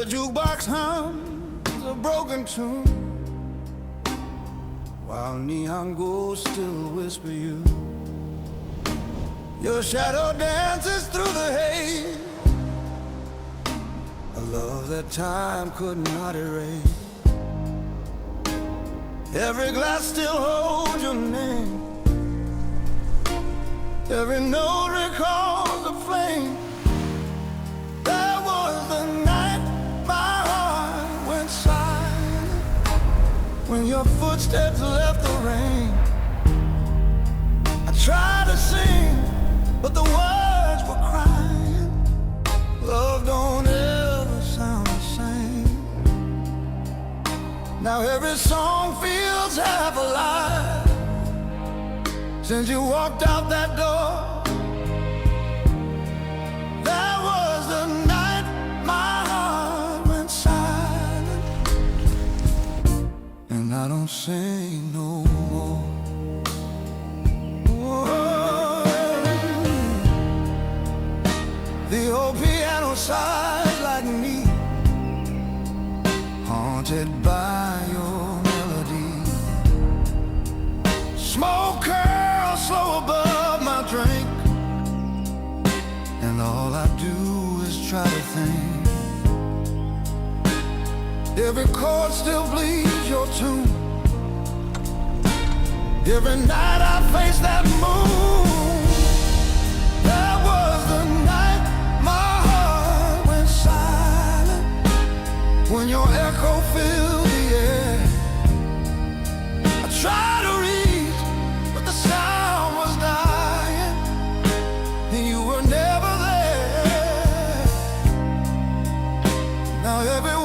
The jukebox hums a broken tune, while neon ghosts still whisper you. Your shadow dances through the haze, a love that time could not erase. Every glass still holds your name, every note recalls the flame. That was the night my heart went silent, when your footsteps left the rain. I tried to sing, but the words were crying. Love don't ever sound the same. Now every song feels half alive since you walked out that door. That was the night my heart went silent, and I don't sing no more. The old piano sighs like me, haunted by your melody. Smoke curls slow above my drink, and all I do is try to think. Every chord still bleeds your tune. Every night I face that moon. That was the night my heart went silent, when your echo filled the air. I tried to reach, but the sound was dying, and you were never there. Now every